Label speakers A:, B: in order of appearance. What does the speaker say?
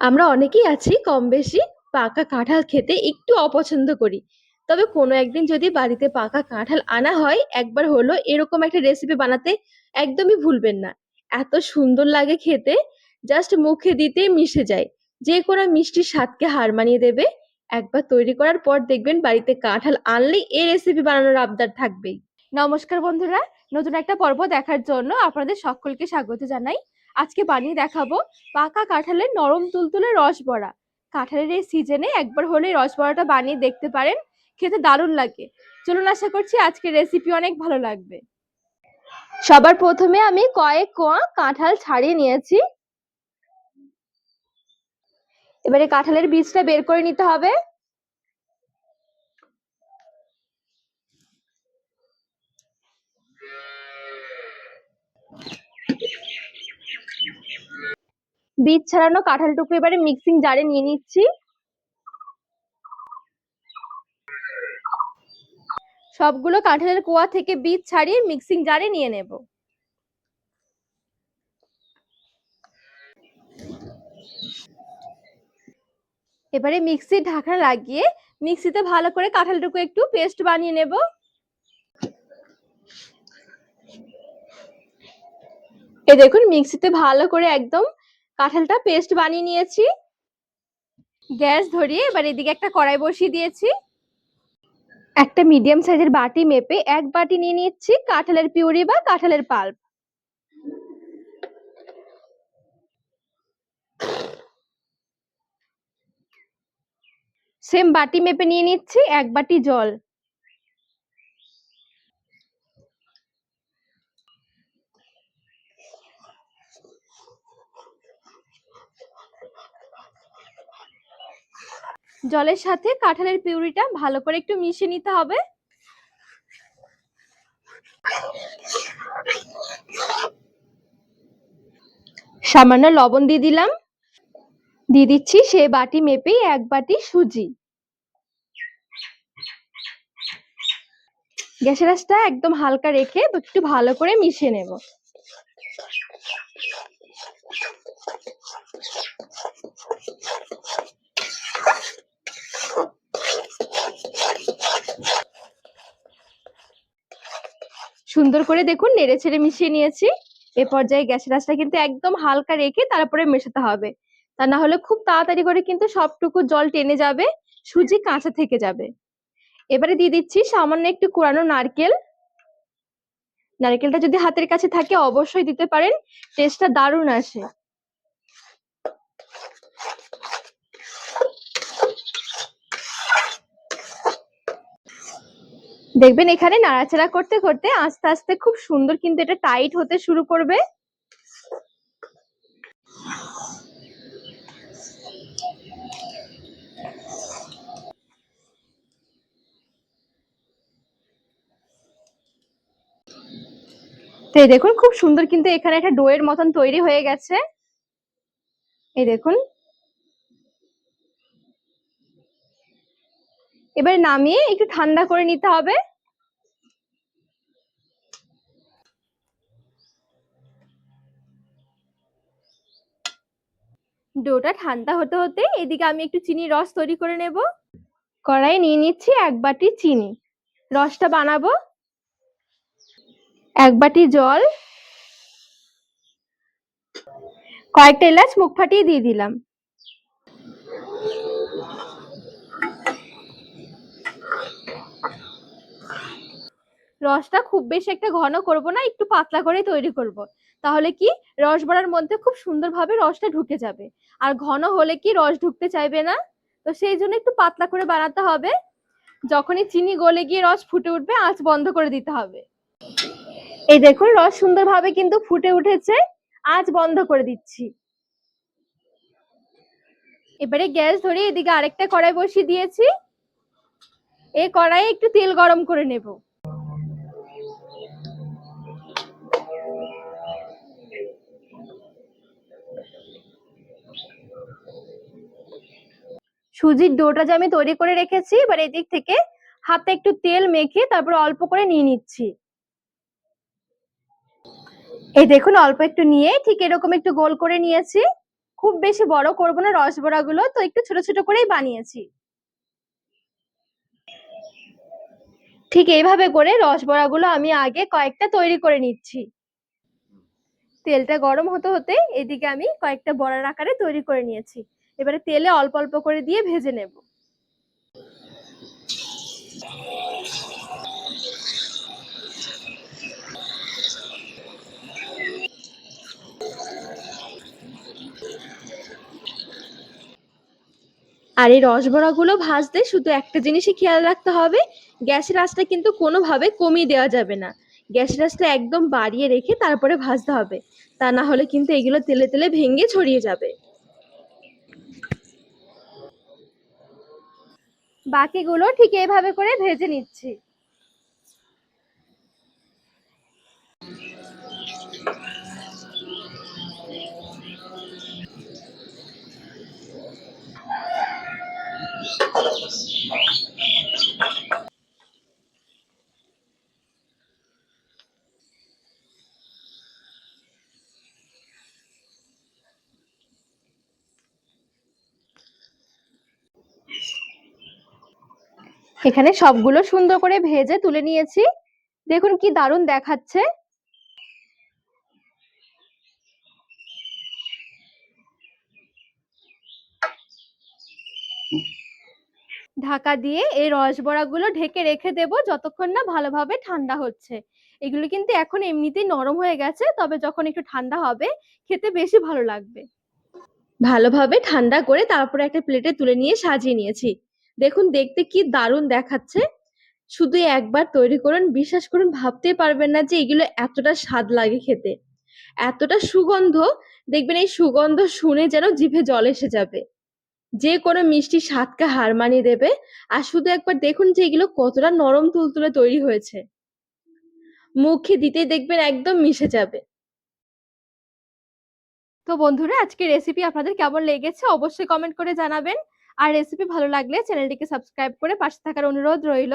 A: আমরা অনেকেই আছি কম বেশি পাকা কাঁঠাল খেতে একটু অপছন্দ করি। তবে কোনো একদিন যদি বাড়িতে পাকা কাঁঠাল আনা হয়, একবার হলো এরকম একটা রেসিপি বানাতে একদমই ভুলবেন না। এত সুন্দর লাগে খেতে, জাস্ট মুখে দিতেই মিশে যায়। যে কোনো মিষ্টির স্বাদকে হার মানিয়ে দেবে। একবার তৈরি করার পর দেখবেন বাড়িতে কাঁঠাল আনলেই এই রেসিপি বানানোর আবদার থাকবেই। নমস্কার বন্ধুরা, নতুন একটা পর্ব দেখার জন্য আপনাদের সকলকে স্বাগত জানাই। আজকে বানিয়ে দেখাবো পাকা কাঁঠালের নরম তুলতুলে রসবড়া। কাঁঠালের এই সিজনে একবার হলে রসবড়াটা বানিয়ে দেখতে পারেন, খেতে দারুণ লাগে। চলুন, আশা করছি আজকের রেসিপি অনেক ভালো লাগবে। সবার প্রথমে আমি কয়েক কোয়া কাঁঠাল ছাড়িয়ে নিয়েছি। এবারে কাঁঠালের বীজটা বের করে নিতে হবে। বীজ ছাড়ানো কাঁঠালটুকু এবারে মিক্সিং জারে নিয়ে নিচ্ছি। সবগুলো কাঁঠালের কোয়া থেকে বীজ ছাড়িয়ে মিক্সিং জারে নিয়ে নেব। এবারে মিক্সির ঢাকনা লাগিয়ে মিক্সিতে ভালো করে কাঁঠালটুকু একটু পেস্ট বানিয়ে নেব। এই দেখুন, মিক্সিতে ভালো করে একদম কাঁঠালটা পেস্ট বানিয়ে নিয়েছি। গ্যাস ধরিয়ে এবার এদিকে একটা কড়াই বসিয়ে দিয়েছি। একটা মিডিয়াম সাইজের বাটি মেপে এক বাটি নিয়ে নিচ্ছি কাঁঠালের পিউরি বা কাঁঠালের পাল্প। সেম বাটি মেপে নিয়ে নিচ্ছি এক বাটি জল। জলের সাথে কাঁঠালের পিউরিটা ভালো করে একটু মিশিয়ে নিতে হবে। সামান্য লবণ দিয়ে দিলাম। দিয়ে দিচ্ছি সেই বাটি মেপেই এক বাটি সুজি। গ্যাসের আঁচটা একদম হালকা রেখে একটু ভালো করে মিশিয়ে নেব। সুন্দর করে দেখুন নেড়ে ছেড়ে মিশিয়ে নিয়েছি। এ পর্যায়ে গ্যাসের আঁচটা কিন্তু একদম হালকা রেখে তারপরে মেশাতে হবে, তা না হলে খুব তাড়াতাড়ি করে কিন্তু সবটুকু জল টেনে যাবে, সুজি কাঁচা থেকে যাবে। এবারে দিয়ে দিচ্ছি সামান্য একটু কোরানো নারকেল। নারকেলটা যদি হাতের কাছে থাকে অবশ্যই দিতে পারেন, টেস্টটা দারুণ আসে। দেখবেন এখানে নাড়াচাড়া করতে করতে আস্তে আস্তে খুব সুন্দর কিন্তু এটা টাইট হতে শুরু করবে। তো এই দেখুন খুব সুন্দর কিন্তু এখানে একটা ডোয়ের মতন তৈরি হয়ে গেছে। এই দেখুন, এবার নামিয়ে একটু ঠান্ডা করে নিতে হবে। ডোটা ঠান্ডা হতে হতে এদিকে আমি একটু চিনির রস তৈরি করে নেব। কড়াই নিয়ে নিচ্ছি এক বাটি চিনি। রসটা বানাবো। এক বাটি জল, কয়েকটা এলাচ মুখ ফাটিয়ে দিয়ে দিলাম। রসটা খুব বেশি একটা ঘন করব না, একটু পাতলা করে তৈরি করব। তাহলে কি রসবড়ার মধ্যে খুব সুন্দরভাবে রসটা ঢুকে যাবে। আর ঘন হলে কি রস ঢুকতে চাইবে না। তো সেই জন্য একটু পাতলা করে বানাতে হবে। যখনই চিনি গলে গিয়ে রস ফুটে উঠবে আঁচ বন্ধ করে দিতে হবে। এই দেখুন রস সুন্দরভাবে কিন্তু ফুটে উঠেছে, আঁচ বন্ধ করে দিচ্ছি। এবারে গ্যাস ধরিয়ে এদিকে আরেকটা কড়াই বসিয়ে দিয়েছি। এই কড়াইয়ে একটু তেল গরম করে নেব। সুজির ডোটা যে আমি তৈরি করে রেখেছি, এবার এদিক থেকে হাতে একটু তেল মেখে তারপর অল্প করে নিয়ে নিচ্ছি। এই দেখুন অল্প একটু নিয়ে ঠিক এরকম একটু গোল করে নিয়েছি। খুব বেশি বড় করবো না রসবড়াগুলো, তো একটু ছোট ছোট করেই বানিয়েছি। ঠিক এইভাবে করে রসবড়াগুলো আমি আগে কয়েকটা তৈরি করে নিচ্ছি। তেলটা গরম হতে হতে এদিকে আমি কয়েকটা বড়ার আকারে তৈরি করে নিয়েছি। এবারে তেলে অল্প অল্প করে দিয়ে ভেজে নেব। আর এই রসবড়াগুলো ভাজতে শুধু একটা জিনিসই খেয়াল রাখতে হবে, গ্যাসের আঁচটা কিন্তু কোনোভাবে কমিয়ে দেওয়া যাবে না। গ্যাসের আঁচটা একদম বাড়িয়ে রেখে তারপরে ভাজতে হবে, তা না হলে কিন্তু এগুলো তেলে তেলে ভেঙে ছড়িয়ে যাবে। বাকিগুলো ঠিক এইভাবে করে ভেজে নিচ্ছি। এখানে সবগুলো সুন্দর করে ভেজে তুলে নিয়েছি। দেখুন কি দারুণ দেখাচ্ছে। ঢাকা দিয়ে এই রসবড়াগুলো ঢেকে রেখে দেব যতক্ষণ না ভালোভাবে ঠান্ডা হচ্ছে। এগুলো কিন্তু এখন এমনিতেই নরম হয়ে গেছে, তবে যখন একটু ঠান্ডা হবে খেতে বেশি ভালো লাগবে। ভালোভাবে ঠান্ডা করে তারপরে একটা প্লেটে তুলে নিয়ে সাজিয়ে নিয়েছি। দেখুন দেখতে কি দারুণ দেখাচ্ছে। শুধু একবার তৈরি করুন, বিশ্বাস করুন ভাবতেই পারবেন না যে এগুলো এতটা স্বাদ লাগে খেতে, এতটা সুগন্ধ। দেখবেন এই সুগন্ধ শুনে যেন জিভে জল এসে যাবে, যে কোনো মিষ্টি স্বাদকে হার মানিয়ে দেবে। আর শুধু একবার দেখুন যে এগুলো কতটা নরম তুলতুলে তৈরি হয়েছে, মুখে দিতেই দেখবেন একদম মিশে যাবে। তো বন্ধুরা, আজকে রেসিপি আপনাদের কেমন লেগেছে অবশ্যই কমেন্ট করে জানাবেন। আর রেসিপি ভালো লাগলে চ্যানেলটিকে সাবস্ক্রাইব করে পাশে থাকার অনুরোধ রইল।